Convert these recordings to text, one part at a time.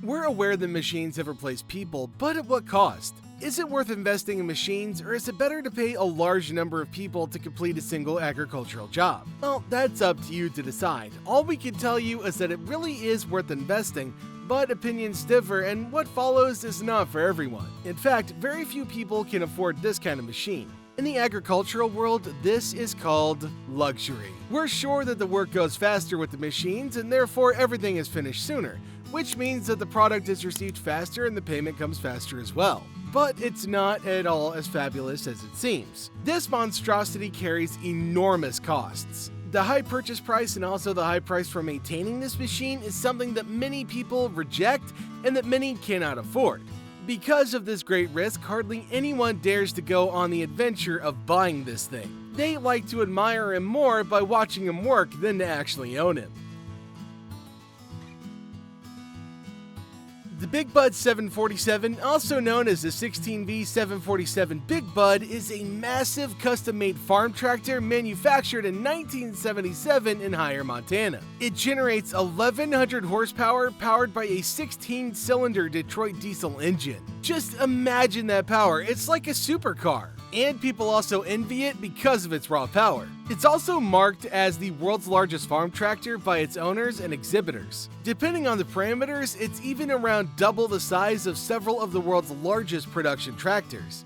We're aware that machines have replaced people, but at what cost? Is it worth investing in machines, or is it better to pay a large number of people to complete a single agricultural job? Well, that's up to you to decide. All we can tell you is that it really is worth investing, but opinions differ and what follows is not for everyone. In fact, very few people can afford this kind of machine. In the agricultural world, this is called luxury. We're sure that the work goes faster with the machines and therefore everything is finished sooner, which means that the product is received faster and the payment comes faster as well. But it's not at all as fabulous as it seems. This monstrosity carries enormous costs. The high purchase price and also the high price for maintaining this machine is something that many people reject and that many cannot afford. Because of this great risk, hardly anyone dares to go on the adventure of buying this thing. They like to admire him more by watching him work than to actually own him. The Big Bud 747, also known as the 16V 747 Big Bud, is a massive custom-made farm tractor manufactured in 1977 in Higher, Montana. It generates 1,100 horsepower powered by a 16-cylinder Detroit diesel engine. Just imagine that power, it's like a supercar. And people also envy it because of its raw power. It's also marked as the world's largest farm tractor by its owners and exhibitors. Depending on the parameters, it's even around double the size of several of the world's largest production tractors.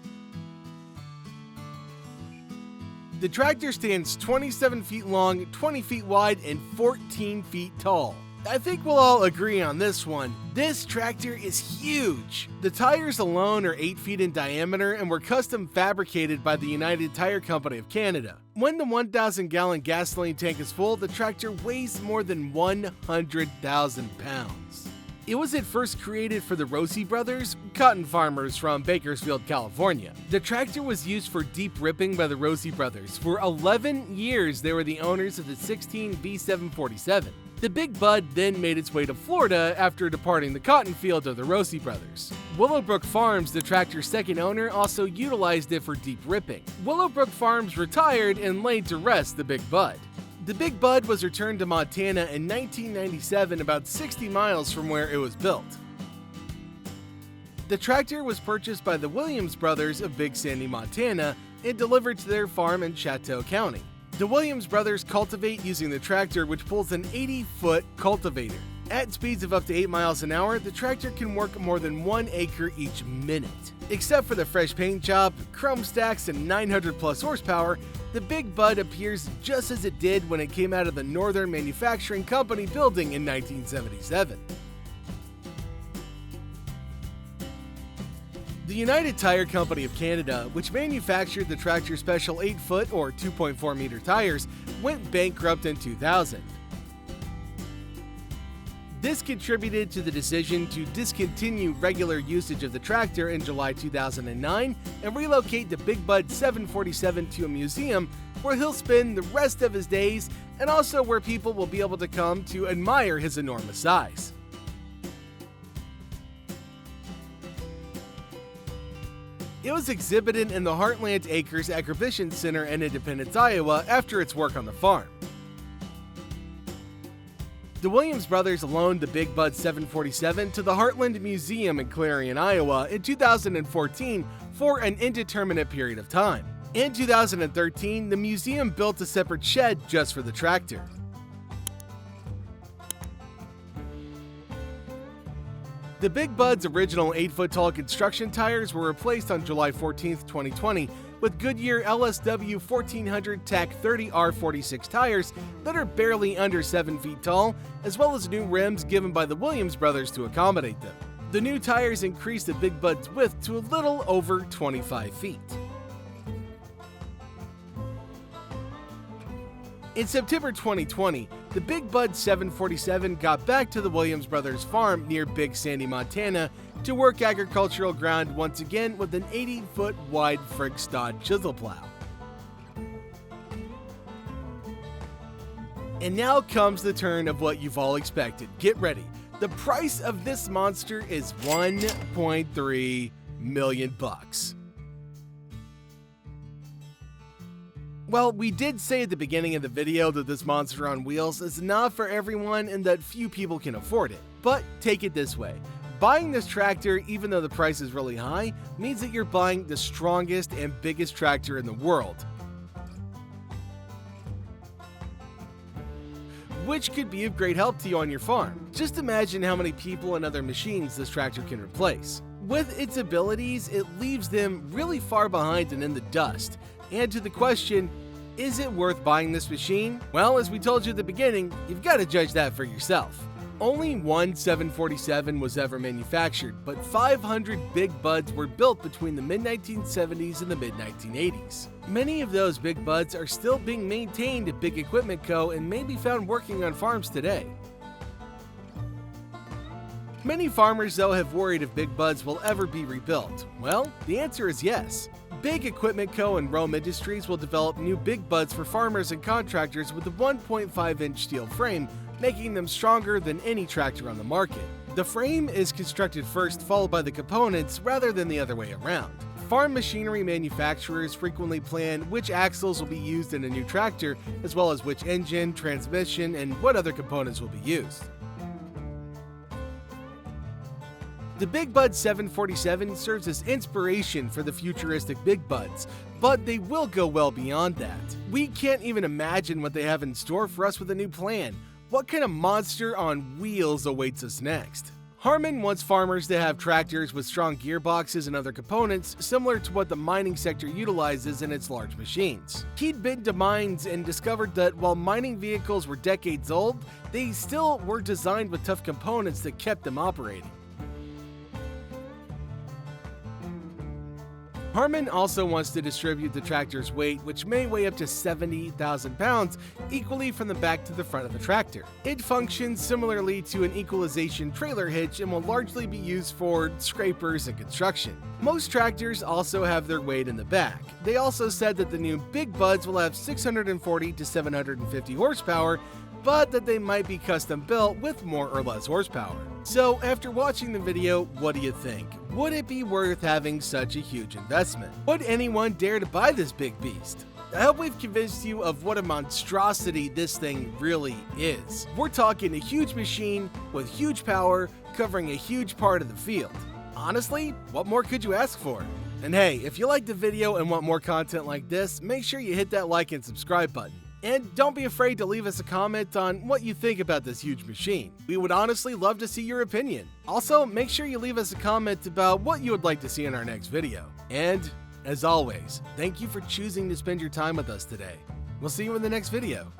The tractor stands 27 feet long, 20 feet wide, and 14 feet tall. I think we'll all agree on this one. This tractor is huge. The tires alone are 8 feet in diameter and were custom fabricated by the United Tire Company of Canada. When the 1,000-gallon gasoline tank is full, the tractor weighs more than 100,000 pounds. It was at first created for the Rossi brothers, cotton farmers from Bakersfield, California. The tractor was used for deep ripping by the Rossi brothers. For 11 years, they were the owners of the 16V 747. The Big Bud then made its way to Florida after departing the cotton field of the Rossi brothers. Willowbrook Farms, the tractor's second owner, also utilized it for deep ripping. Willowbrook Farms retired and laid to rest the Big Bud. The Big Bud was returned to Montana in 1997, about 60 miles from where it was built. The tractor was purchased by the Williams brothers of Big Sandy, Montana, and delivered to their farm in Chateau County. The Williams brothers cultivate using the tractor, which pulls an 80-foot cultivator. At speeds of up to 8 miles an hour, the tractor can work more than 1 acre each minute. Except for the fresh paint job, chrome stacks, and 900-plus horsepower, the Big Bud appears just as it did when it came out of the Northern Manufacturing Company building in 1977. The United Tire Company of Canada, which manufactured the tractor's special 8-foot or 2.4-meter tires, went bankrupt in 2000. This contributed to the decision to discontinue regular usage of the tractor in July 2009 and relocate the Big Bud 747 to a museum where he'll spend the rest of his days and also where people will be able to come to admire his enormous size. It was exhibited in the Heartland Acres Agribition Center in Independence, Iowa after its work on the farm. The Williams brothers loaned the Big Bud 747 to the Heartland Museum in Clarion, Iowa in 2014 for an indeterminate period of time. In 2013, the museum built a separate shed just for the tractor. The Big Bud's original 8-foot tall construction tires were replaced on July 14, 2020 with Goodyear LSW 1400 TAC 30R46 tires that are barely under 7 feet tall, as well as new rims given by the Williams brothers to accommodate them. The new tires increased the Big Bud's width to a little over 25 feet. In September 2020, the Big Bud 747 got back to the Williams brothers' farm near Big Sandy, Montana, to work agricultural ground once again with an 80-foot wide Frickstad chisel plow. And now comes the turn of what you've all expected. Get ready. The price of this monster is $1.3 million. Well, we did say at the beginning of the video that this monster on wheels is not for everyone and that few people can afford it. But take it this way. Buying this tractor, even though the price is really high, means that you're buying the strongest and biggest tractor in the world, which could be of great help to you on your farm. Just imagine how many people and other machines this tractor can replace. With its abilities, it leaves them really far behind and in the dust. And to the question, is it worth buying this machine? Well, as we told you at the beginning, you've got to judge that for yourself. Only one 747 was ever manufactured, but 500 Big Buds were built between the mid-1970s and the mid-1980s. Many of those Big Buds are still being maintained at Big Equipment Co. and may be found working on farms today. Many farmers, though, have worried if Big Buds will ever be rebuilt. Well, the answer is yes. Big Equipment Co. and Rome Industries will develop new Big Buds for farmers and contractors with a 1.5-inch steel frame, making them stronger than any tractor on the market. The frame is constructed first, followed by the components, rather than the other way around. Farm machinery manufacturers frequently plan which axles will be used in a new tractor, as well as which engine, transmission, and what other components will be used. The Big Bud 747 serves as inspiration for the futuristic Big Buds, but they will go well beyond that. We can't even imagine what they have in store for us with a new plan. What kind of monster on wheels awaits us next? Harman wants farmers to have tractors with strong gearboxes and other components similar to what the mining sector utilizes in its large machines. He'd been to mines and discovered that while mining vehicles were decades old, they still were designed with tough components that kept them operating. Harman also wants to distribute the tractor's weight, which may weigh up to 70,000 pounds, equally from the back to the front of the tractor. It functions similarly to an equalization trailer hitch and will largely be used for scrapers and construction. Most tractors also have their weight in the back. They also said that the new Big Buds will have 640 to 750 horsepower, but that they might be custom built with more or less horsepower. So after watching the video, what do you think? Would it be worth having such a huge investment? Would anyone dare to buy this big beast? I hope we've convinced you of what a monstrosity this thing really is. We're talking a huge machine with huge power covering a huge part of the field. Honestly, what more could you ask for? And hey, if you liked the video and want more content like this, make sure you hit that like and subscribe button. And don't be afraid to leave us a comment on what you think about this huge machine. We would honestly love to see your opinion. Also, make sure you leave us a comment about what you would like to see in our next video. And, as always, thank you for choosing to spend your time with us today. We'll see you in the next video.